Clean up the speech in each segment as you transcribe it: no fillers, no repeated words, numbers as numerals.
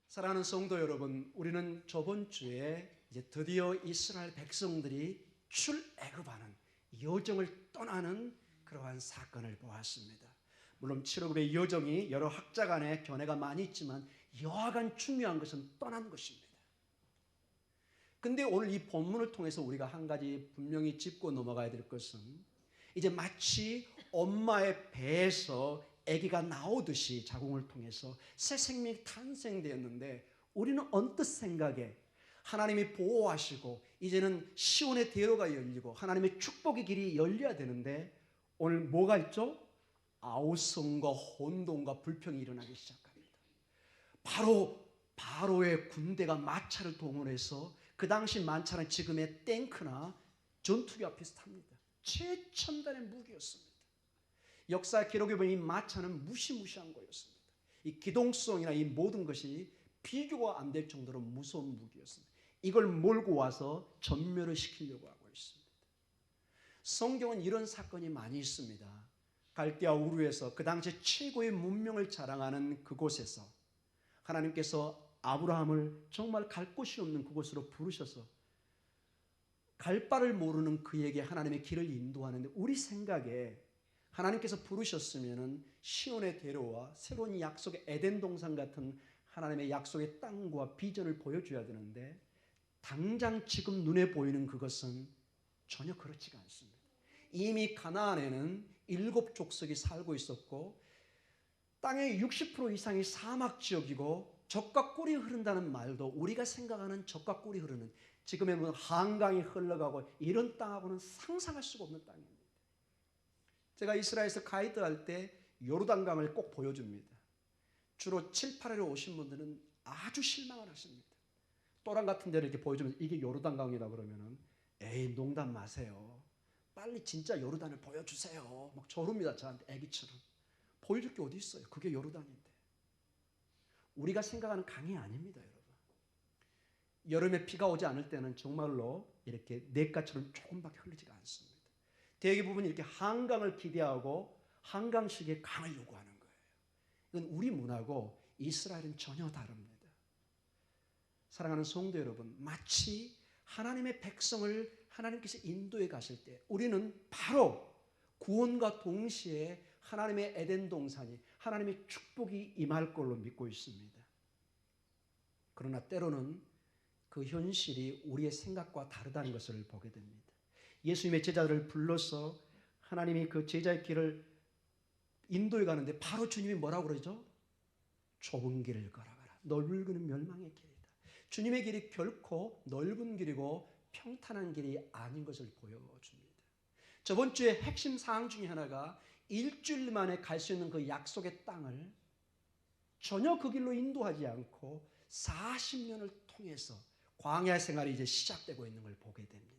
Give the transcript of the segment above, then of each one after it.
사랑하는 성도 여러분, 우리는 저번 주에 이제 드디어 이스라엘 백성들이 출애굽하는 여정을 떠나는 그러한 사건을 보았습니다. 물론 출애굽의 여정이 여러 학자 간의 견해가 많이 있지만 여하간 중요한 것은 떠난 것입니다. 근데 오늘 이 본문을 통해서 우리가 한 가지 분명히 짚고 넘어가야 될 것은, 이제 마치 엄마의 배에서 아기가 나오듯이 자궁을 통해서 새 생명이 탄생되었는데, 우리는 언뜻 생각에 하나님이 보호하시고 이제는 시온의 대로가 열리고 하나님의 축복의 길이 열려야 되는데, 오늘 뭐가 있죠? 아우성과 혼돈과 불평이 일어나기 시작합니다. 바로 바로의 군대가 마차를 동원해서, 그 당시 마차는 지금의 탱크나 전투기와 비슷합니다. 최첨단의 무기였습니다. 역사 기록에 보면 이 마차는 무시무시한 거였습니다. 이 기동성이나 이 모든 것이 비교가 안 될 정도로 무서운 무기였습니다. 이걸 몰고 와서 전멸을 시키려고 하고 있습니다. 성경은 이런 사건이 많이 있습니다. 갈대아 우르에서 그 당시 최고의 문명을 자랑하는 그곳에서 하나님께서 아브라함을 정말 갈 곳이 없는 그곳으로 부르셔서 갈 바를 모르는 그에게 하나님의 길을 인도하는데, 우리 생각에 하나님께서 부르셨으면 시온의 대로와 새로운 약속의 에덴 동산 같은 하나님의 약속의 땅과 비전을 보여줘야 되는데, 당장 지금 눈에 보이는 그것은 전혀 그렇지가 않습니다. 이미 가나안에는 7족속이 살고 있었고, 땅의 60% 이상이 사막 지역이고, 젖과 꿀이 흐른다는 말도 우리가 생각하는 젖과 꿀이 흐르는, 지금의 뭐 한강이 흘러가고 이런 땅하고는 상상할 수가 없는 땅입니다. 제가 이스라엘에서 가이드할 때 요르단강을 꼭 보여줍니다. 주로 7, 8회로 오신 분들은 아주 실망을 하십니다. 또랑 같은 데를 이렇게 보여주면 이게 요르단강이다 그러면은, 에이 농담 마세요, 빨리 진짜 요르단을 보여주세요 막 저럽니다. 저한테 애기처럼. 보여줄 게 어디 있어요? 그게 요르단인데. 우리가 생각하는 강이 아닙니다, 여러분. 여름에 비가 오지 않을 때는 정말로 이렇게 냇가처럼 조금밖에 흐르지가 않습니다. 대부분 이렇게 한강을 기대하고 한강식의 강을 요구하는 거예요. 이건 우리 문화고 이스라엘은 전혀 다릅니다. 사랑하는 성도 여러분, 마치 하나님의 백성을 하나님께서 인도해 가실 때 우리는 바로 구원과 동시에 하나님의 에덴 동산이, 하나님의 축복이 임할 걸로 믿고 있습니다. 그러나 때로는 그 현실이 우리의 생각과 다르다는 것을 보게 됩니다. 예수님의 제자들을 불러서 하나님이 그 제자의 길을 인도해 가는데, 바로 주님이 뭐라고 그러죠? 좁은 길을 걸어가라. 넓은 길은 멸망의 길이다. 주님의 길이 결코 넓은 길이고 평탄한 길이 아닌 것을 보여줍니다. 저번 주에 핵심 사항 중에 하나가 일주일 만에 갈 수 있는 그 약속의 땅을 전혀 그 길로 인도하지 않고 40년을 통해서 광야 생활이 이제 시작되고 있는 걸 보게 됩니다.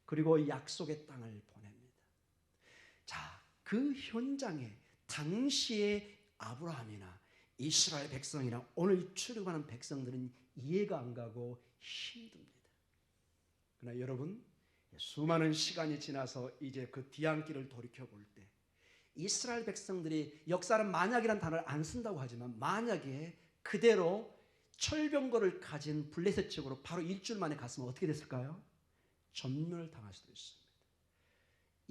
그리고 약속의 땅을 보냅니다. 자, 그 현장에 당시의 아브라함이나 이스라엘 백성이나 오늘 출애굽하는 백성들은 이해가 안 가고 힘듭니다. 그러나 여러분, 수많은 시간이 지나서 이제 그 뒤안길을 돌이켜볼 때, 이스라엘 백성들이, 역사는 만약이란 단어를 안 쓴다고 하지만, 만약에 그대로 철병거를 가진 블레셋 지역으로 바로 일주일 만에 갔으면 어떻게 됐을까요? 전멸당할 수도 있습니다.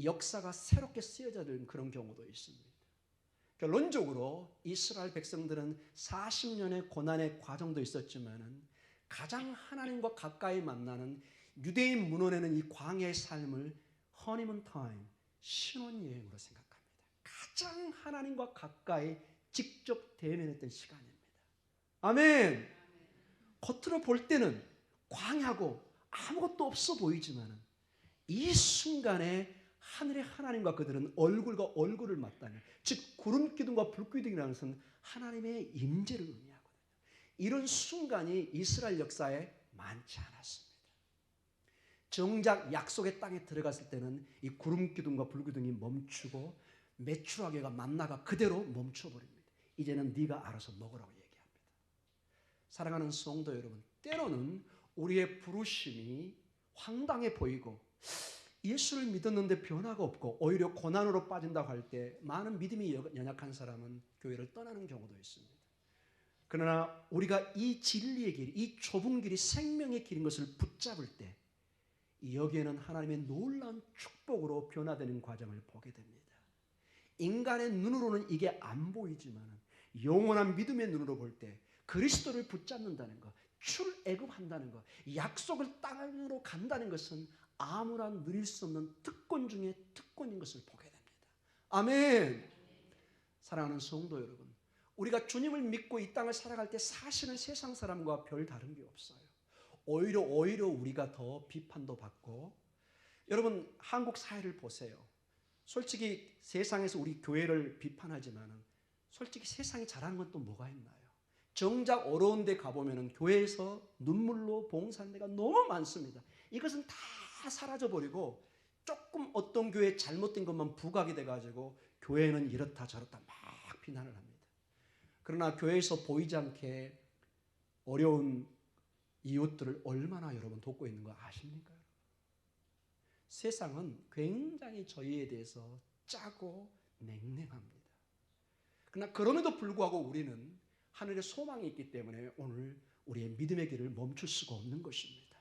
역사가 새롭게 쓰여져 된 그런 경우도 있습니다. 결론적으로 이스라엘 백성들은 40년의 고난의 과정도 있었지만, 가장 하나님과 가까이 만나는 유대인 문헌에는 이 광야의 삶을 허니문 타임, 신혼여행으로 생각합니다. 가장 하나님과 가까이 직접 대면했던 시간입니다. 아멘. 겉으로 볼 때는 광야고 아무것도 없어 보이지만, 이 순간에 하늘의 하나님과 그들은 얼굴과 얼굴을 맞다는, 즉 구름 기둥과 불 기둥이라는 것은 하나님의 임재를 의미하거든요. 이런 순간이 이스라엘 역사에 많지 않았습니다. 정작 약속의 땅에 들어갔을 때는 이 구름 기둥과 불 기둥이 멈추고 메추라기가 만나가 그대로 멈춰버립니다. 이제는 네가 알아서 먹으라고 얘기합니다. 사랑하는 성도 여러분, 때로는 우리의 부르심이 황당해 보이고 예수를 믿었는데 변화가 없고 오히려 고난으로 빠진다고 할 때, 많은 믿음이 연약한 사람은 교회를 떠나는 경우도 있습니다. 그러나 우리가 이 진리의 길, 이 좁은 길이 생명의 길인 것을 붙잡을 때 여기에는 하나님의 놀라운 축복으로 변화되는 과정을 보게 됩니다. 인간의 눈으로는 이게 안 보이지만 영원한 믿음의 눈으로 볼 때 그리스도를 붙잡는다는 것, 출애굽한다는 것, 약속을 땅으로 간다는 것은 아무나 누릴 수 없는 특권 중에 특권인 것을 보게 됩니다. 아멘. 사랑하는 성도 여러분, 우리가 주님을 믿고 이 땅을 살아갈 때 사실은 세상 사람과 별 다른 게 없어요. 오히려 우리가 더 비판도 받고, 여러분 한국 사회를 보세요. 솔직히 세상에서 우리 교회를 비판하지만 솔직히 세상이 잘하는 건 또 뭐가 있나요? 정작 어려운 데 가보면 교회에서 눈물로 봉사하는 데가 너무 많습니다. 이것은 다 사라져버리고 조금 어떤 교회에 잘못된 것만 부각이 돼가지고 교회는 이렇다 저렇다 막 비난을 합니다. 그러나 교회에서 보이지 않게 어려운 이웃들을 얼마나 여러분 돕고 있는 거 아십니까? 세상은 굉장히 저희에 대해서 짜고 냉랭합니다. 그러나 그럼에도 불구하고 우리는 하늘의 소망이 있기 때문에 오늘 우리의 믿음의 길을 멈출 수가 없는 것입니다.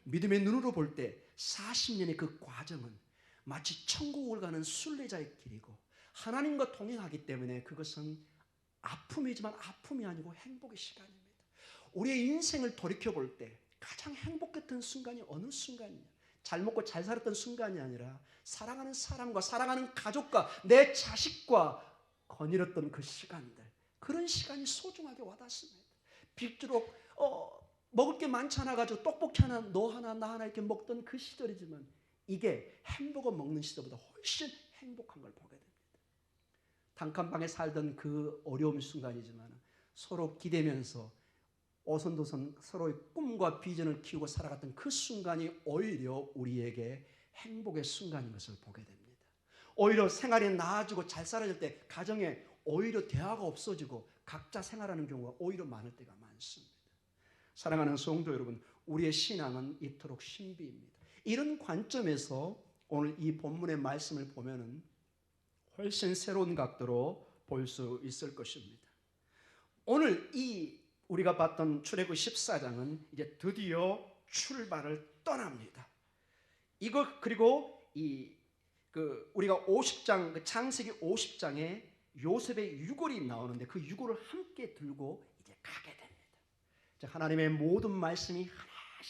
믿음의 눈으로 볼 때 40년의 그 과정은 마치 천국을 가는 순례자의 길이고 하나님과 동행하기 때문에 그것은 아픔이지만 아픔이 아니고 행복의 시간입니다. 우리의 인생을 돌이켜볼 때 가장 행복했던 순간이 어느 순간이냐? 잘 먹고 잘 살았던 순간이 아니라 사랑하는 사람과 사랑하는 가족과 내 자식과 거닐었던 그 시간들, 그런 시간이 소중하게 와닿습니다. 빗주로 먹을 게 많지 않아 가지고 떡볶이 하나 너 하나 나 하나 이렇게 먹던 그 시절이지만 이게 햄버거 먹는 시절보다 훨씬 행복한 걸 보게 됩니다. 단칸방에 살던 그 어려운 순간이지만 서로 기대면서 오손도손 서로의 꿈과 비전을 키우고 살아갔던 그 순간이 오히려 우리에게 행복의 순간인 것을 보게 됩니다. 오히려 생활이 나아지고 잘 살아질 때 가정에 오히려 대화가 없어지고 각자 생활하는 경우가 오히려 많을 때가 많습니다. 사랑하는 성도 여러분, 우리의 신앙은 이토록 신비입니다. 이런 관점에서 오늘 이 본문의 말씀을 보면은 훨씬 새로운 각도로 볼 수 있을 것입니다. 오늘 이 우리가 봤던 출애굽 14장은 이제 드디어 출발을 떠납니다. 이거 그리고 우리가 50장 창세기 50장에 요셉의 유골이 나오는데 그 유골을 함께 들고 이제 가게 됩니다. 하나님의 모든 말씀이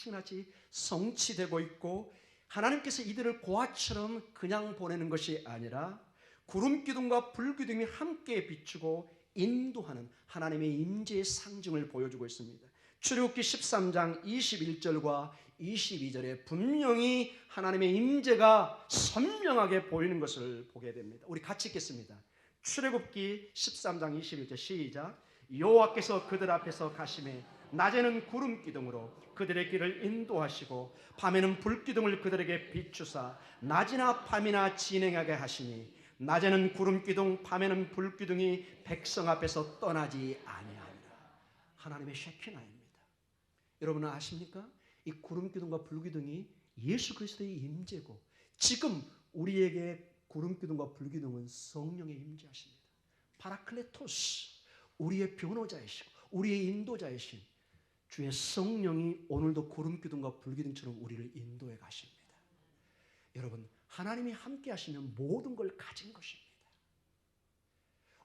하나씩 성취되고 있고 하나님께서 이들을 고아처럼 그냥 보내는 것이 아니라 구름 기둥과 불 기둥이 함께 비추고 인도하는 하나님의 임재의 상징을 보여주고 있습니다. 출애굽기 13장 21절과 22절에 분명히 하나님의 임재가 선명하게 보이는 것을 보게 됩니다. 우리 같이 읽겠습니다. 출애굽기 13장 21절 시작. 여호와께서 그들 앞에서 가시매 낮에는 구름 기둥으로 그들의 길을 인도하시고 밤에는 불 기둥을 그들에게 비추사 낮이나 밤이나 진행하게 하시니 낮에는 구름 기둥 밤에는 불 기둥이 백성 앞에서 떠나지 아니하니라. 하나님의 쉐키나입니다. 여러분은 아십니까? 이 구름 기둥과 불 기둥이 예수 그리스도의 임재고 지금 우리에게 구름 기둥과 불 기둥은 성령의 임재하십니다. 파라클레토스, 우리의 변호자이시고 우리의 인도자이신 주의 성령이 오늘도 구름 기둥과 불 기둥처럼 우리를 인도해 가십니다. 여러분, 하나님이 함께 하시면 모든 걸 가진 것입니다.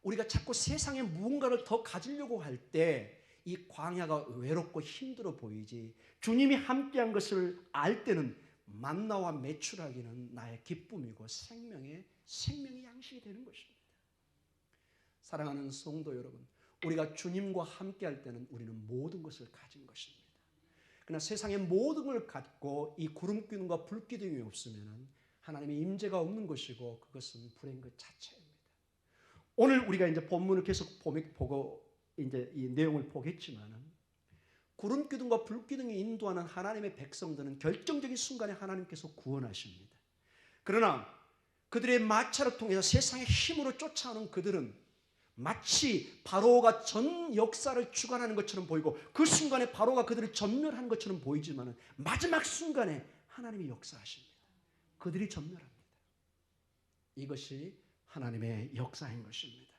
우리가 자꾸 세상에 무언가를 더 가지려고 할 때 이 광야가 외롭고 힘들어 보이지 주님이 함께한 것을 알 때는 만나와 메추라기는 나의 기쁨이고 생명의 양식이 되는 것입니다. 사랑하는 성도 여러분, 우리가 주님과 함께할 때는 우리는 모든 것을 가진 것입니다. 그러나 세상의 모든 걸 갖고 이 구름 기둥과 불 기둥이 없으면 하나님의 임재가 없는 것이고 그것은 불행 그 자체입니다. 오늘 우리가 이제 본문을 계속 보고 이제 이 내용을 보겠지만은 구름 기둥과 불 기둥이 인도하는 하나님의 백성들은 결정적인 순간에 하나님께서 구원하십니다. 그러나 그들의 마차를 통해서 세상의 힘으로 쫓아오는 그들은 마치 바로가 전 역사를 주관하는 것처럼 보이고 그 순간에 바로가 그들을 전멸하는 것처럼 보이지만 마지막 순간에 하나님이 역사하십니다. 그들이 전멸합니다. 이것이 하나님의 역사인 것입니다.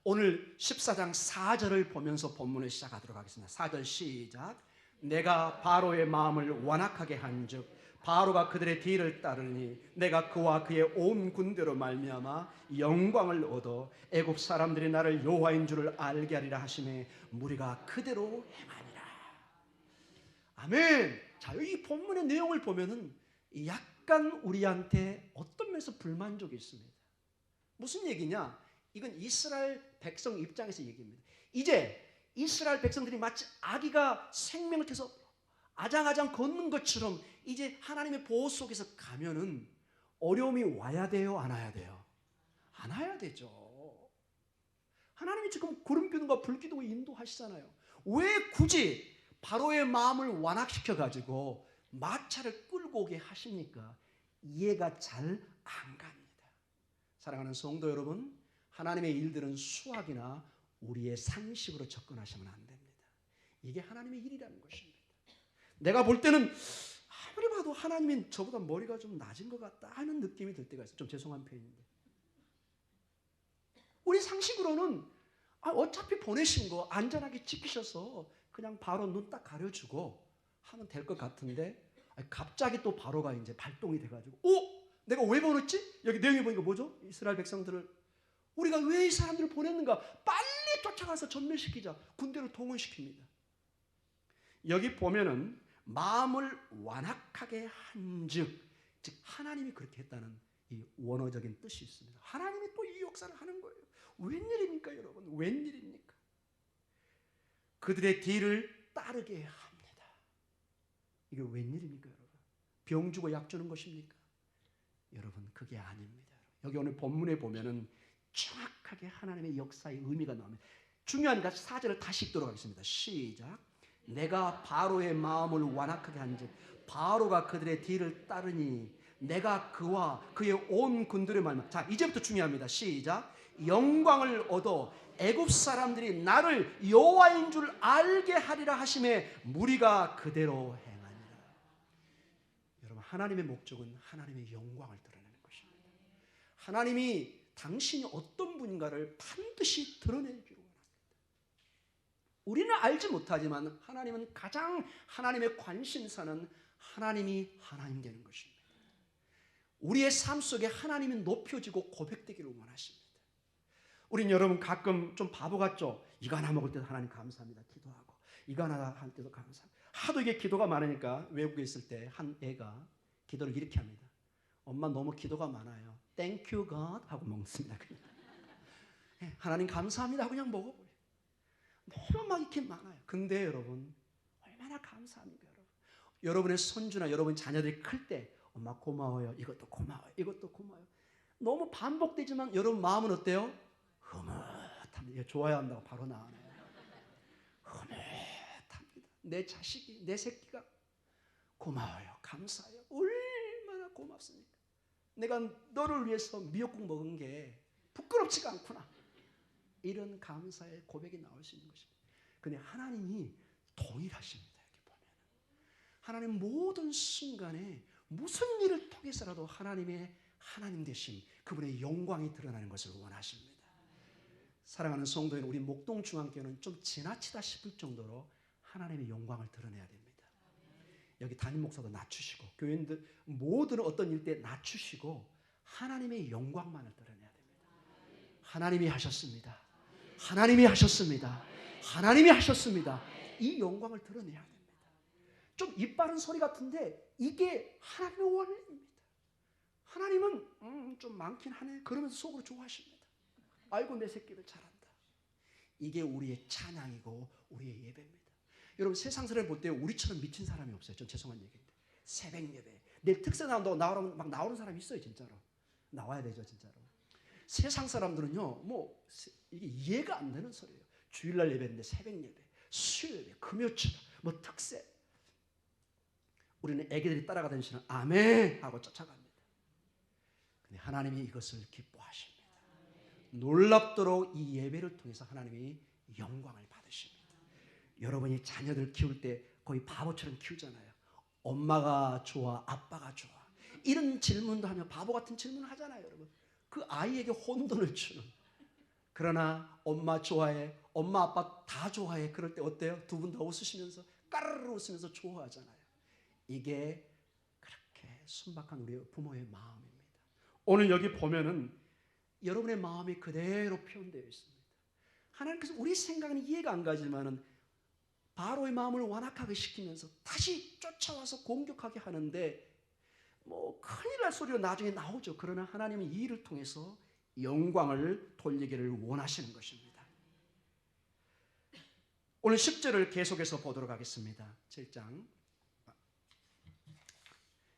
오늘 14장 4절을 보면서 본문을 시작하도록 하겠습니다. 4절 시작. 내가 바로의 마음을 완악하게 한즉 바로가 그들의 뒤를 따르니 내가 그와 그의 온 군대로 말미암아 영광을 얻어 애굽 사람들이 나를 여호와인 줄을 알게 하리라 하시매 무리가 그대로 행하니라. 아멘. 자, 이 본문의 내용을 보면은 약간 우리한테 어떤 면에서 불만족이 있습니다. 무슨 얘기냐? 이건 이스라엘 백성 입장에서 얘기입니다. 이제 이스라엘 백성들이 마치 아기가 생명을 태서 아장아장 걷는 것처럼 이제 하나님의 보호 속에서 가면은 어려움이 와야 돼요? 안 와야 돼요? 안 와야 되죠. 하나님이 지금 구름기둥과 불기둥을 인도하시잖아요. 왜 굳이 바로의 마음을 완악시켜 가지고 마차를 끌고 오게 하십니까? 이해가 잘 안 갑니다. 사랑하는 성도 여러분, 하나님의 일들은 수학이나 우리의 상식으로 접근하시면 안 됩니다. 이게 하나님의 일이라는 것입니다. 내가 볼 때는 아무리 봐도 하나님이 저보다 머리가 좀 낮은 것 같다 하는 느낌이 들 때가 있어요. 좀 죄송한 표현인데. 우리 상식으로는 어차피 보내신 거 안전하게 지키셔서 그냥 바로 눈 딱 가려주고 하면 될 것 같은데 갑자기 또 바로가 이제 발동이 돼가지고 내가 왜 보냈지? 여기 내용이 보니까 뭐죠? 이스라엘 백성들을 우리가 왜 이 사람들을 보냈는가? 빨리 쫓아가서 전멸시키자. 군대를 동원시킵니다. 여기 보면은 마음을 완악하게 한즉, 즉 하나님이 그렇게 했다는 이 원어적인 뜻이 있습니다. 하나님이 또 이 역사를 하는 거예요. 웬일입니까, 여러분? 웬일입니까? 그들의 뒤를 따르게 합니다. 이게 웬일입니까, 여러분? 병 주고 약 주는 것입니까? 여러분, 그게 아닙니다. 여기 오늘 본문에 보면은 정확하게 하나님의 역사의 의미가 나옵니다. 중요한 4절을 다시 읽도록 하겠습니다. 시작. 내가 바로의 마음을 완악하게 한즉 바로가 그들의 뒤를 따르니 내가 그와 그의 온 군대를 말미암아. 자, 이제부터 중요합니다. 시작. 영광을 얻어 애굽 사람들이 나를 여호와인 줄 알게 하리라 하심에 무리가 그대로 행하니라. 여러분, 하나님의 목적은 하나님의 영광을 드러내는 것입니다. 하나님이 당신이 어떤 분인가를 반드시 드러내기를 원합니다. 우리는 알지 못하지만 하나님은 가장 하나님의 관심사는 하나님이 하나님 되는 것입니다. 우리의 삶 속에 하나님이 높여지고 고백되기를 원하십니다. 우린 여러분 가끔 좀 바보 같죠? 이거 하나 먹을 때도 하나님 감사합니다. 기도하고 이거 하나 할 때도 감사합니다. 하도 이게 기도가 많으니까 외국에 있을 때 한 애가 기도를 이렇게 합니다. 엄마 너무 기도가 많아요. Thank you God 하고 먹습니다. 그냥. 하나님 감사합니다 하고 그냥 먹어버려요. 너무 막 이렇게 많아요. 근데 여러분 얼마나 감사합니까, 여러분? 여러분의 손주나 여러분 자녀들이 클 때 엄마 고마워요. 이것도 고마워요. 이것도 고마워요. 너무 반복되지만 여러분 마음은 어때요? 흐뭇합니다. 좋아야 한다고 바로 나오네요. 흐뭇합니다. 내 자식이, 내 새끼가 고마워요. 감사해요. 얼마나 고맙습니까? 내가 너를 위해서 미역국 먹은 게 부끄럽지가 않구나. 이런 감사의 고백이 나올 수 있는 것입니다. 근데 하나님이 동일하십니다. 여기 보면 하나님 모든 순간에 무슨 일을 통해서라도 하나님의 하나님 되심, 그분의 영광이 드러나는 것을 원하십니다. 사랑하는 성도 여러분, 우리 목동중앙교회는 좀 지나치다 싶을 정도로 하나님의 영광을 드러내야 됩니다. 여기 담임 목사도 낮추시고 교인들 모든 어떤 일 때 낮추시고 하나님의 영광만을 드러내야 됩니다. 하나님이 하셨습니다. 하나님이 하셨습니다. 하나님이 하셨습니다. 이 영광을 드러내야 됩니다. 좀 입 바른 소리 같은데 이게 하나님의 원리입니다. 하나님은 좀 많긴 하네 그러면서 속으로 좋아하십니다. 아이고 내 새끼들 잘한다. 이게 우리의 찬양이고 우리의 예배입니다. 여러분 세상 사람을 볼 때 우리처럼 미친 사람이 없어요. 좀 죄송한 얘기인데 새벽 예배 내일 특세 나온다고 막 나오는 사람이 있어요. 진짜로 나와야 되죠. 진짜로 세상 사람들은요 뭐 이게 이해가 안 되는 소리예요. 주일날 예배인데 새벽 예배, 수요일 예배, 금요일 뭐 특세. 우리는 애기들이 따라가던 시는 아멘 하고 쫓아갑니다. 근데 하나님이 이것을 기뻐하십니다. 놀랍도록 이 예배를 통해서 하나님이 영광을 받으십니다. 여러분이 자녀들 키울 때 거의 바보처럼 키우잖아요. 엄마가 좋아, 아빠가 좋아. 이런 질문도 하면 바보 같은 질문을 하잖아요, 여러분. 그 아이에게 혼돈을 주는 그러나 엄마 좋아해, 엄마 아빠 다 좋아해. 그럴 때 어때요? 두 분 다 웃으시면서 까르르 웃으면서 좋아하잖아요. 이게 그렇게 순박한 우리 부모의 마음입니다. 오늘 여기 보면은 여러분의 마음이 그대로 표현되어 있습니다. 하나님께서 우리 생각은 이해가 안 가지만은 바로의 마음을 완악하게 시키면서 다시 쫓아와서 공격하게 하는데 뭐 큰일 날 소리가 나중에 나오죠. 그러나 하나님은 이 일을 통해서 영광을 돌리기를 원하시는 것입니다. 오늘 10절을 계속해서 보도록 하겠습니다. 7장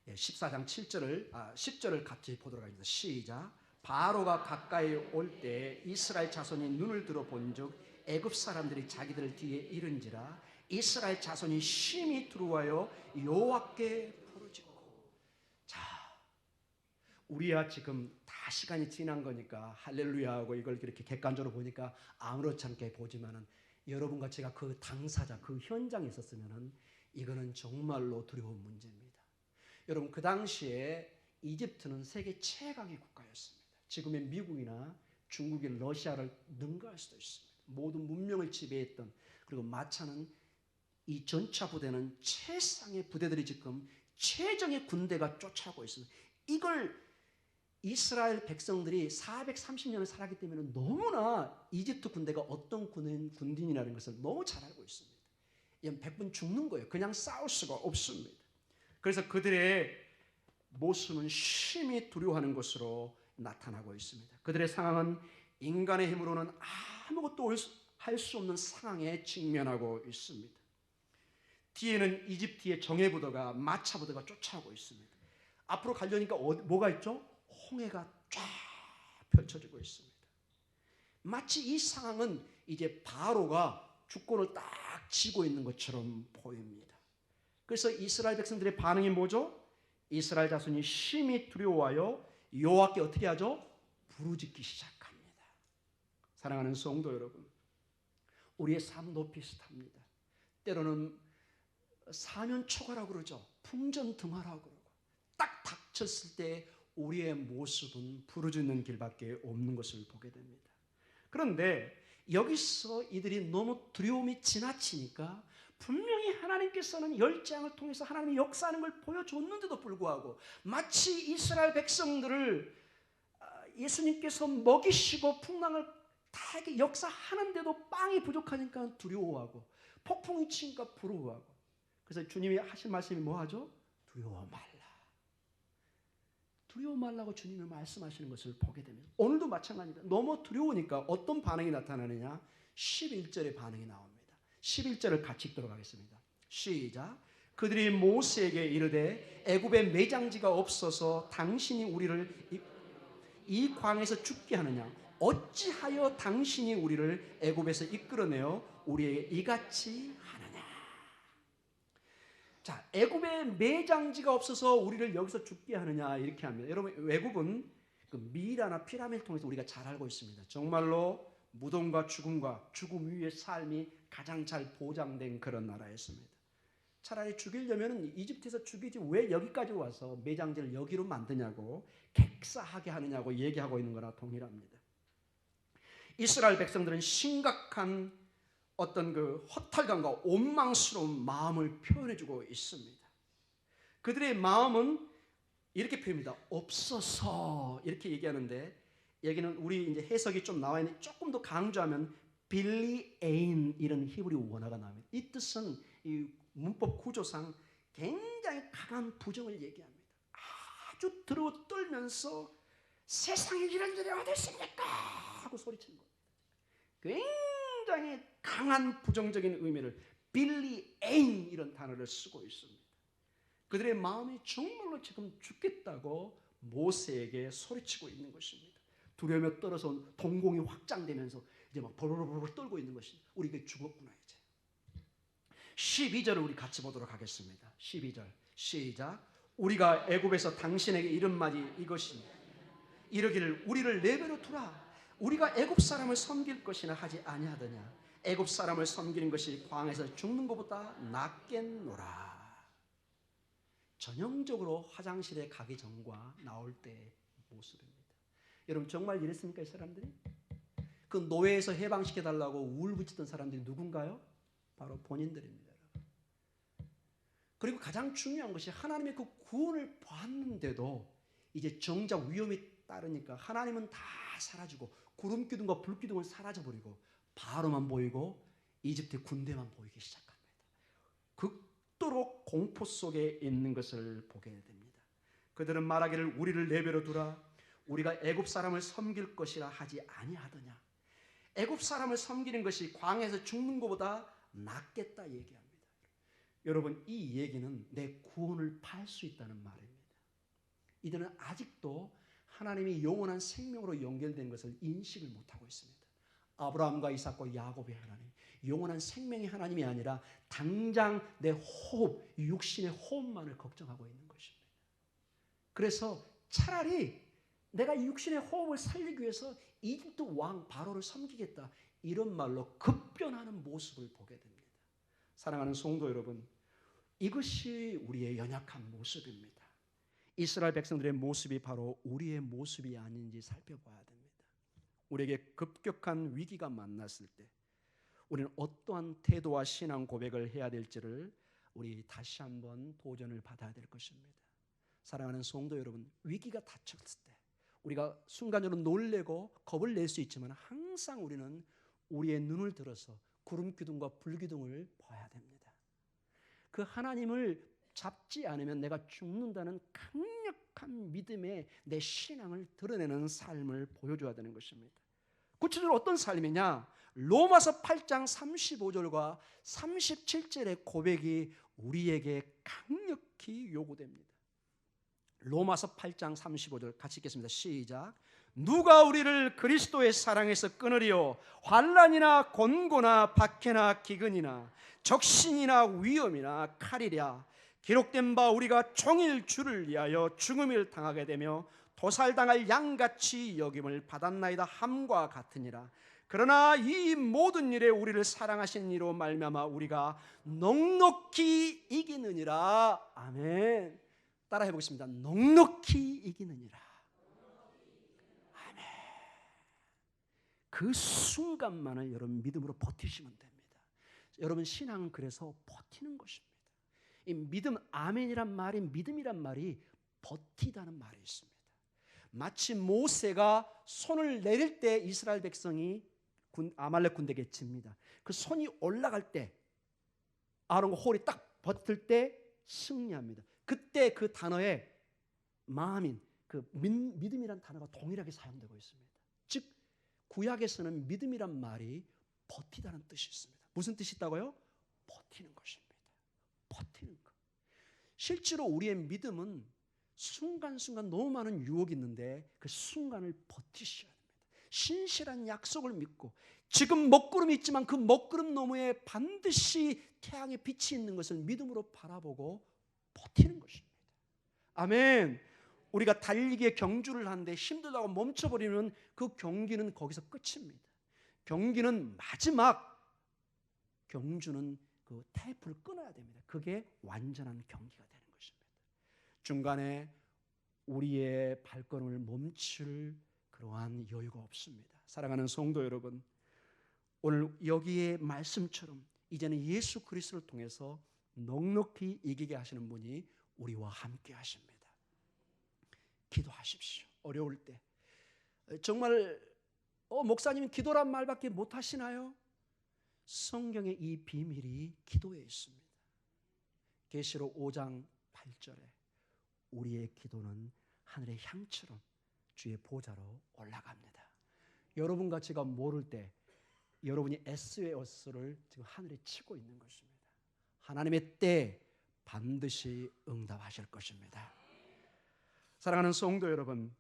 14장 10절을 같이 보도록 하겠습니다. 시작. 바로가 가까이 올 때 이스라엘 자손이 눈을 들어 본즉 애굽 사람들이 자기들 뒤에 이른지라 이스라엘 자손이 심히 두려워하여 여호와께 부르짖고. 자, 우리야 지금 다 시간이 지난 거니까 할렐루야 하고 이걸 이렇게 객관적으로 보니까 아무렇지 않게 보지만은 여러분과 제가 그 당사자, 그 현장에 있었으면은 이거는 정말로 두려운 문제입니다. 여러분, 그 당시에 이집트는 세계 최강의 국가였습니다. 지금의 미국이나 중국이 러시아를 능가할 수도 있습니다. 모든 문명을 지배했던, 그리고 마차는 이 전차 부대는 최상의 부대들이 지금 최정의 군대가 쫓아오고 있습니다. 이걸 이스라엘 백성들이 430년을 살았기 때문에 너무나 이집트 군대가 어떤 군인이라는 것을 너무 잘 알고 있습니다. 이건 100분 죽는 거예요. 그냥 싸울 수가 없습니다. 그래서 그들의 모습은 심히 두려워하는 것으로 나타나고 있습니다. 그들의 상황은 인간의 힘으로는 아무것도 할 수 없는 상황에 직면하고 있습니다. 뒤에는 이집트의 정예부대가 마차부대가 쫓아오고 있습니다. 앞으로 가려니까 뭐가 있죠? 홍해가 쫙 펼쳐지고 있습니다. 마치 이 상황은 이제 바로가 주권을 딱 쥐고 있는 것처럼 보입니다. 그래서 이스라엘 백성들의 반응이 뭐죠? 이스라엘 자손이 심히 두려워하여 여호와께 어떻게 하죠? 부르짖기 시작합니다. 사랑하는 성도 여러분, 우리의 삶도 비슷합니다. 때로는 사면초가라고 그러죠. 풍전등화라고 그러고 딱 닥쳤을 때 우리의 모습은 부르짖는 길밖에 없는 것을 보게 됩니다. 그런데 여기서 이들이 너무 두려움이 지나치니까 분명히 하나님께서는 열재앙을 통해서 하나님이 역사하는 걸 보여줬는데도 불구하고 마치 이스라엘 백성들을 예수님께서 먹이시고 풍랑을 다 이렇게 역사하는데도 빵이 부족하니까 두려워하고 폭풍이 치니까 부러워하고. 그래서 주님이 하신 말씀이 뭐하죠? 두려워 말라. 두려워 말라고 주님이 말씀하시는 것을 보게 됩니다. 오늘도 마찬가지입니다. 너무 두려우니까 어떤 반응이 나타나느냐? 11절의 반응이 나옵니다. 11절을 같이 읽도록 하겠습니다. 시작. 그들이 모세에게 이르되 애굽에 매장지가 없어서 당신이 우리를 이 광에서 죽게 하느냐? 어찌하여 당신이 우리를 애굽에서 이끌어내어 우리에게 이같이 하느냐? 자, 애굽에 매장지가 없어서 우리를 여기서 죽게 하느냐 이렇게 합니다. 여러분, 애굽은 그 미라나 피라미드를 통해서 우리가 잘 알고 있습니다. 정말로 무덤과 죽음 위의 삶이 가장 잘 보장된 그런 나라였습니다. 차라리 죽이려면 이집트에서 죽이지 왜 여기까지 와서 매장지를 여기로 만드냐고 객사하게 하느냐고 얘기하고 있는 거나 동일합니다. 이스라엘 백성들은 심각한 어떤 그 허탈감과 원망스러운 마음을 표현해주고 있습니다. 그들의 마음은 이렇게 표현합니다. 없어서 이렇게 얘기하는데 여기는 우리 이제 해석이 좀 나와 있는데 조금 더 강조하면 빌리 에인 이런 히브리 원어가 나옵니다. 이 뜻은 이 문법 구조상 굉장히 강한 부정을 얘기합니다. 아주 떨면서 세상에 이런 일이 어디 있습니까? 하고 소리치는 겁니다. 굉장히 강한 부정적인 의미를 빌리 에인 이런 단어를 쓰고 있습니다. 그들의 마음이 정말로 지금 죽겠다고 모세에게 소리치고 있는 것입니다. 두려움에 떨어서 동공이 확장되면서 이제 막 벌벌벌 떨고 있는 것이 우리가 죽었구나 이제. 12절을 우리 같이 보도록 하겠습니다. 12절 시작. 우리가 애굽에서 당신에게 이른 말이 이것이니 이르기를 우리를 내버려 두라. 우리가 애굽 사람을 섬길 것이나 하지 아니하더냐. 애굽 사람을 섬기는 것이 광에서 죽는 것보다 낫겠노라. 전형적으로 화장실에 가기 전과 나올 때의 모습입니다. 여러분 정말 이랬습니까 이 사람들이? 그 노예에서 해방시켜달라고 울부짖던 사람들이 누군가요? 바로 본인들입니다. 그리고 가장 중요한 것이 하나님의 그 구원을 봤는데도 이제 정작 위험이 따르니까 하나님은 다 사라지고 구름 기둥과 불 기둥은 사라져버리고 바로만 보이고 이집트의 군대만 보이기 시작합니다. 극도로 공포 속에 있는 것을 보게 됩니다. 그들은 말하기를 우리를 내버려 두라. 우리가 애굽 사람을 섬길 것이라 하지 아니하더냐. 애굽 사람을 섬기는 것이 광야에서 죽는 것보다 낫겠다 얘기합니다. 여러분, 이 얘기는 내 구원을 팔 수 있다는 말입니다. 이들은 아직도 하나님이 영원한 생명으로 연결된 것을 인식을 못하고 있습니다. 아브라함과 이삭과 야곱의 하나님, 영원한 생명의 하나님이 아니라 당장 내 호흡, 육신의 호흡만을 걱정하고 있는 것입니다. 그래서 차라리 내가 육신의 호흡을 살리기 위해서 이집트 왕 바로를 섬기겠다, 이런 말로 급변하는 모습을 보게 됩니다. 사랑하는 성도 여러분, 이것이 우리의 연약한 모습입니다. 이스라엘 백성들의 모습이 바로 우리의 모습이 아닌지 살펴봐야 됩니다. 우리에게 급격한 위기가 만났을 때 우리는 어떠한 태도와 신앙 고백을 해야 될지를 우리 다시 한번 도전을 받아야 될 것입니다. 사랑하는 성도 여러분, 위기가 닥쳤을 때 우리가 순간적으로 놀래고 겁을 낼 수 있지만 항상 우리는 우리의 눈을 들어서 구름 기둥과 불 기둥을 봐야 됩니다. 그 하나님을 잡지 않으면 내가 죽는다는 강력한 믿음의 내 신앙을 드러내는 삶을 보여줘야 되는 것입니다. 구체적으로 어떤 삶이냐? 로마서 8장 35절과 37절의 고백이 우리에게 강력히 요구됩니다. 로마서 8장 35절 같이 읽겠습니다. 시작. 누가 우리를 그리스도의 사랑에서 끊으리요? 환난이나 곤고나 박해나 기근이나 적신이나 위험이나 칼이랴. 기록된 바 우리가 종일 주를 위하여 죽음을 당하게 되며 도살당할 양같이 여김을 받았나이다 함과 같으니라. 그러나 이 모든 일에 우리를 사랑하신 이로 말미암아 우리가 넉넉히 이기느니라. 아멘. 따라해 보겠습니다. 넉넉히 이기느니라. 아멘. 그 순간만을 여러분 믿음으로 버티시면 됩니다. 여러분 신앙은 그래서 버티는 것입니다. 이 믿음, 아멘이란 말이, 믿음이란 말이 버티다는 말이 있습니다. 마치 모세가 손을 내릴 때 이스라엘 백성이 아말렉 군대에게 집니다. 그 손이 올라갈 때 아론과 홀이 딱 버틸 때 승리합니다. 그때 그 단어에 마음인, 그 믿음이란 단어가 동일하게 사용되고 있습니다. 즉 구약에서는 믿음이란 말이 버티다는 뜻이 있습니다. 무슨 뜻이 있다고요? 버티는 것입니다. 버티는 것. 실제로 우리의 믿음은 순간순간 너무 많은 유혹이 있는데 그 순간을 버티셔야 됩니다. 신실한 약속을 믿고 지금 먹구름이 있지만 그 먹구름 너머에 반드시 태양의 빛이 있는 것을 믿음으로 바라보고 버티는 것입니다. 아멘. 우리가 달리기에 경주를 하는데 힘들다고 멈춰버리면 그 경기는 거기서 끝입니다. 경기는 마지막 경주는 그 테이프를 끊어야 됩니다. 그게 완전한 경기가 되는 것입니다. 중간에 우리의 발걸음을 멈출 그러한 여유가 없습니다. 사랑하는 성도 여러분, 오늘 여기에 말씀처럼 이제는 예수 그리스도를 통해서 넉넉히 이기게 하시는 분이 우리와 함께 하십니다. 기도하십시오. 어려울 때 정말 목사님 기도란 말밖에 못 하시나요? 성경의 이 비밀이 기도에 있습니다. 계시록 5장 8절에 우리의 기도는 하늘의 향처럼 주의 보좌로 올라갑니다. 여러분과 제가 모를 때 여러분이 SOS를 지금 하늘에 치고 있는 것입니다. 하나님의 때 반드시 응답하실 것입니다. 사랑하는 성도 여러분,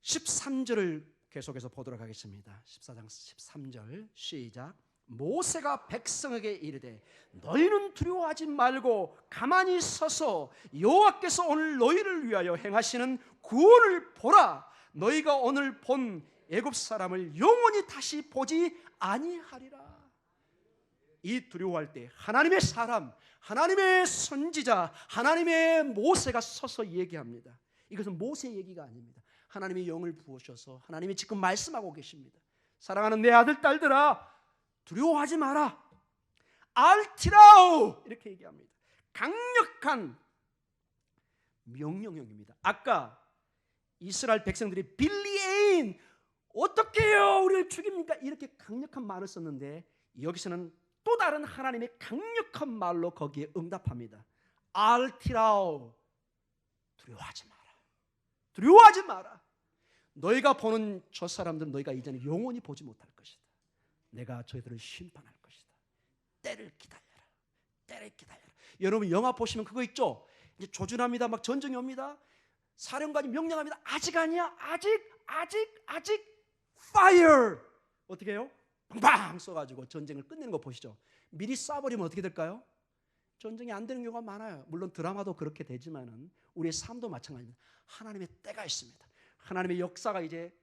13절을 계속해서 보도록 하겠습니다. 14장 13절 시작. 모세가 백성에게 이르되 너희는 두려워하지 말고 가만히 서서 여호와께서 오늘 너희를 위하여 행하시는 구원을 보라. 너희가 오늘 본 애굽 사람을 영원히 다시 보지 아니하리라. 이 두려워할 때 하나님의 사람, 하나님의 선지자, 하나님의 모세가 서서 얘기합니다. 이것은 모세 얘기가 아닙니다. 하나님의 영을 부으셔서 하나님이 지금 말씀하고 계십니다. 사랑하는 내 아들 딸들아, 두려워하지 마라. 알티라우 이렇게 얘기합니다. 강력한 명령형입니다. 아까 이스라엘 백성들이 빌리에인 어떻게 해요? 우리를 죽입니까? 이렇게 강력한 말을 썼는데 여기서는 또 다른 하나님의 강력한 말로 거기에 응답합니다. 알티라오, 두려워하지 마라. 두려워하지 마라. 너희가 보는 저 사람들은 너희가 이제는 영원히 보지 못할 것이다. 내가 저희들을 심판할 것이다. 때를 기다려라. 때를 기다려라. 여러분 영화 보시면 그거 있죠? 이제 조준합니다. 막 전쟁이 옵니다. 사령관이 명령합니다. 아직 아니야. 아직 fire. 어떻게 해요? 빵빵 쏘가지고 전쟁을 끝내는 거 보시죠. 미리 쏴버리면 어떻게 될까요? 전쟁이 안 되는 경우가 많아요. 물론 드라마도 그렇게 되지만은 우리의 삶도 마찬가지입니다. 하나님의 때가 있습니다. 하나님의 역사가 이제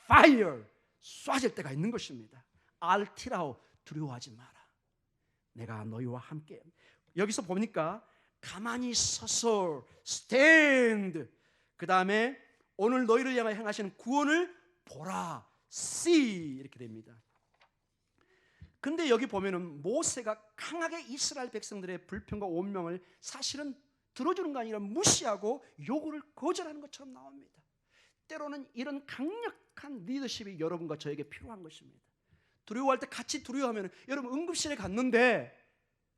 fire 쏴질 때가 있는 것입니다. 알티라오, 두려워하지 마라. 내가 너희와 함께. 여기서 보니까 가만히 서서 stand. 그 다음에 오늘 너희를 향하여 행하시는 구원을 보라. see 이렇게 됩니다. 근데 여기 보면은 모세가 강하게 이스라엘 백성들의 불평과 온명을 사실은 들어주는 거 아니라 무시하고 요구를 거절하는 것처럼 나옵니다. 때로는 이런 강력한 리더십이 여러분과 저에게 필요한 것입니다. 두려워할 때 같이 두려워하면 여러분 응급실에 갔는데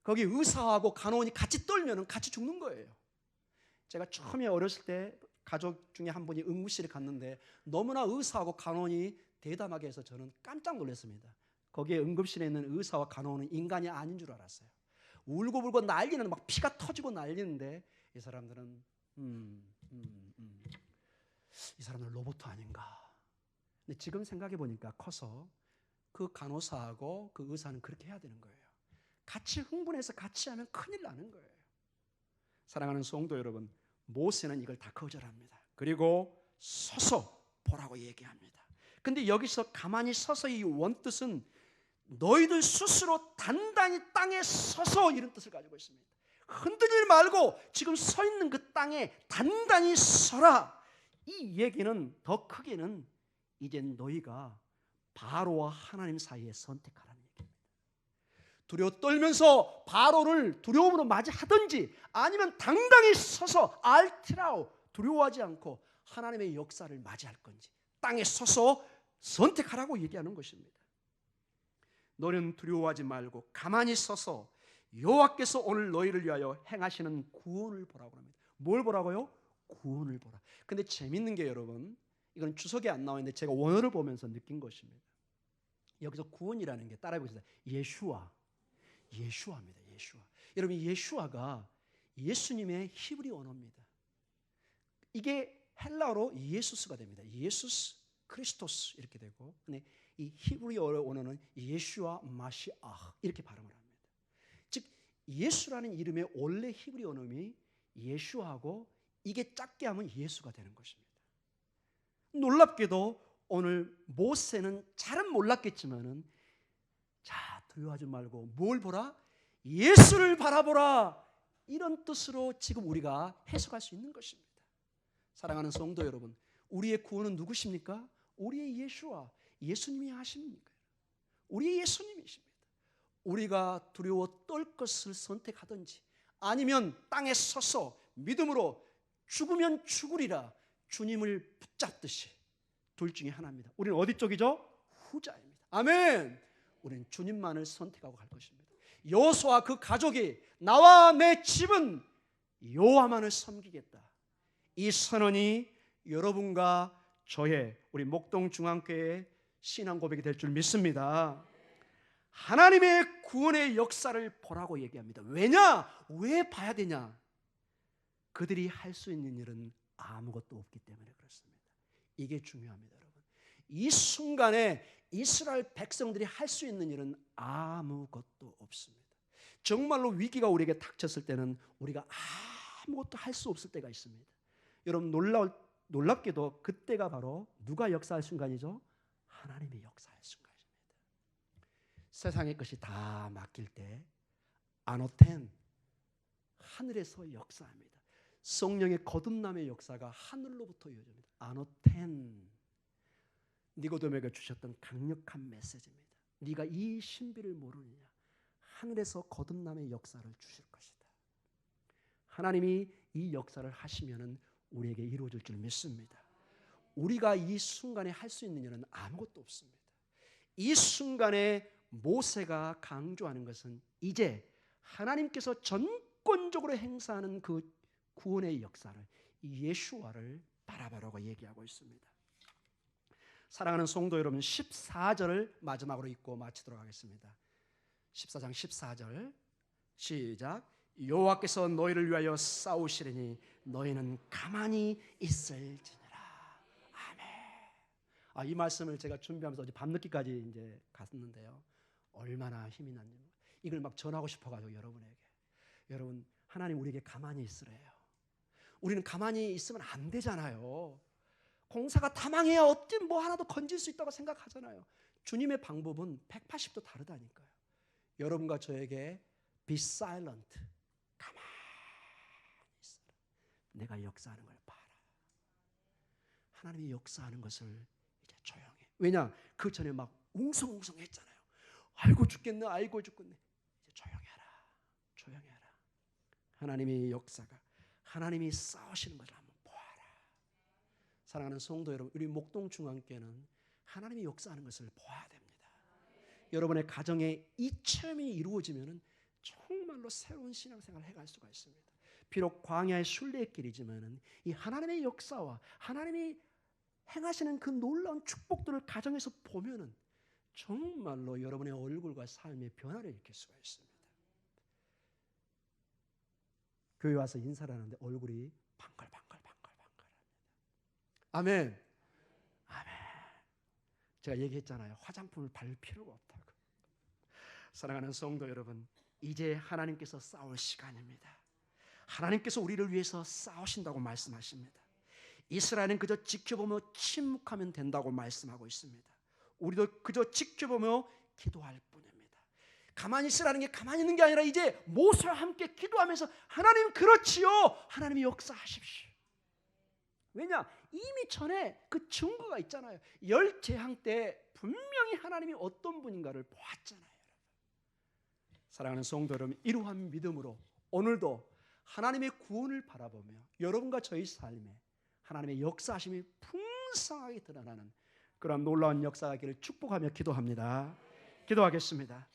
거기 의사하고 간호원이 같이 떨면 같이 죽는 거예요. 제가 처음에 어렸을 때 가족 중에 한 분이 응급실에 갔는데 너무나 의사하고 간호원이 대담하게 해서 저는 깜짝 놀랐습니다. 거기에 응급실에 있는 의사와 간호원은 인간이 아닌 줄 알았어요. 울고불고 난리는 막 피가 터지고 난리는데 이 사람들은 이 사람들 로봇 아닌가. 근데 지금 생각해 보니까 커서 그 간호사하고 그 의사는 그렇게 해야 되는 거예요. 같이 흥분해서 같이 하면 큰일 나는 거예요. 사랑하는 성도 여러분, 모세는 이걸 다 거절합니다. 그리고 서서 보라고 얘기합니다. 근데 여기서 가만히 서서 이 원뜻은 너희들 스스로 단단히 땅에 서서 이런 뜻을 가지고 있습니다. 흔들리지 말고 지금 서 있는 그 땅에 단단히 서라. 이 얘기는 더 크게는 이제 너희가 바로와 하나님 사이에 선택하라는 얘기입니다. 두려워 떨면서 바로를 두려움으로 맞이하든지 아니면 당당히 서서 알티라오 두려워하지 않고 하나님의 역사를 맞이할 건지 땅에 서서 선택하라고 얘기하는 것입니다. 너는 두려워하지 말고 가만히 서서 여호와께서 오늘 너희를 위하여 행하시는 구원을 보라고 합니다. 뭘 보라고요? 구원을 보라. 근데 재밌는 게 여러분, 이건 주석에 안 나와 있는데 제가 원어를 보면서 느낀 것입니다. 여기서 구원이라는 게 따라해 보겠습니다. 예슈아입니다. 예슈아. 여러분 예슈아가 예수님의 히브리 언어입니다. 이게 헬라어로 예수스가 됩니다. 예수스 크리스토스 이렇게 되고, 근데 이 히브리어 언어는 예슈아 마시아 이렇게 발음을 합니다. 즉 예수라는 이름의 원래 히브리 언어이 예슈아하고 이게 작게 하면 예수가 되는 것입니다. 놀랍게도 오늘 모세는 잘은 몰랐겠지만은 자 두려워하지 말고 뭘 보라? 예수를 바라보라. 이런 뜻으로 지금 우리가 해석할 수 있는 것입니다. 사랑하는 성도 여러분, 우리의 구원은 누구십니까? 우리의 예수와 예수님이 하십니까? 우리의 예수님이십니다. 우리가 두려워 떨 것을 선택하든지 아니면 땅에 서서 믿음으로 죽으면 죽으리라 주님을 붙잡듯이 둘 중에 하나입니다. 우리는 어디 쪽이죠? 후자입니다. 아멘. 우리는 주님만을 선택하고 갈 것입니다. 여호수아와 그 가족이 나와 내 집은 여호와만을 섬기겠다. 이 선언이 여러분과 저의 우리 목동중앙교회의 신앙 고백이 될 줄 믿습니다. 하나님의 구원의 역사를 보라고 얘기합니다. 왜냐? 왜 봐야 되냐? 그들이 할 수 있는 일은 아무것도 없기 때문에 그렇습니다. 이게 중요합니다, 여러분. 이 순간에 이스라엘 백성들이 할 수 있는 일은 아무것도 없습니다. 정말로 위기가 우리에게 닥쳤을 때는 우리가 아무것도 할 수 없을 때가 있습니다. 여러분 놀랍게도 그때가 바로 누가 역사할 순간이죠? 하나님의 역사할 순간입니다. 세상의 것이 다 맡길 때 아노텐 하늘에서 역사합니다. 성령의 거듭남의 역사가 하늘로부터 이어집니다. 아노텐 니고데모에게 주셨던 강력한 메시지입니다. 네가 이 신비를 모르느냐? 하늘에서 거듭남의 역사를 주실 것이다. 하나님이 이 역사를 하시면은 우리에게 이루어질 줄 믿습니다. 우리가 이 순간에 할 수 있는 일은 아무것도 없습니다. 이 순간에 모세가 강조하는 것은 이제 하나님께서 전권적으로 행사하는 그 구원의 역사를, 예수와를 바라보라고 얘기하고 있습니다. 사랑하는 성도 여러분, 14절을 마지막으로 읽고 마치도록 하겠습니다. 14장 14절 시작. 여호와께서 너희를 위하여 싸우시리니 너희는 가만히 있을지니라. 아멘. 이 말씀을 제가 준비하면서 어제 밤늦게까지 이제 갔는데요. 얼마나 힘이 났는지 이걸 막 전하고 싶어가지고 여러분에게. 여러분, 하나님 우리에게 가만히 있으래요. 우리는 가만히 있으면 안 되잖아요. 공사가 다 망해야 어찌 뭐 하나도 건질 수 있다고 생각하잖아요. 주님의 방법은 180도 다르다니까요. 여러분과 저에게 be silent, 가만히 있어라. 내가 역사하는 걸 봐라. 하나님이 역사하는 것을 이제 조용해. 왜냐? 그 전에 막 웅성웅성했잖아요. 알고 죽겠네, 알고 죽겠네. 이제 조용해라, 조용해라. 하나님의 역사가, 하나님이 싸우시는 것을 한번 보아라. 사랑하는 성도 여러분, 우리 목동중앙교회는 하나님이 역사하는 것을 보아야 됩니다. 여러분의 가정에 이 체험이 이루어지면 정말로 새로운 신앙생활을 해갈 수가 있습니다. 비록 광야의 순례길이지만 이 하나님의 역사와 하나님이 행하시는 그 놀라운 축복들을 가정에서 보면은 정말로 여러분의 얼굴과 삶의 변화를 일으킬 수가 있습니다. 교회 와서 인사를 하는데 얼굴이 방글방글합니다. 아멘. 아멘. 제가 얘기했잖아요. 화장품을 바를 필요가 없다고. 사랑하는 성도 여러분, 이제 하나님께서 싸울 시간입니다. 하나님께서 우리를 위해서 싸우신다고 말씀하십니다. 이스라엘은 그저 지켜보며 침묵하면 된다고 말씀하고 있습니다. 우리도 그저 지켜보며 기도할 뿐입니다. 가만히 있으라는 게 가만히 있는 게 아니라 이제 모세와 함께 기도하면서 하나님 그렇지요. 하나님이 역사하십시오. 왜냐? 이미 전에 그 증거가 있잖아요. 열 재앙 때 분명히 하나님이 어떤 분인가를 보았잖아요. 사랑하는 성도 여러분, 이러한 믿음으로 오늘도 하나님의 구원을 바라보며 여러분과 저희 삶에 하나님의 역사하심이 풍성하게 드러나는 그런 놀라운 역사가 있기를 축복하며 기도합니다. 기도하겠습니다.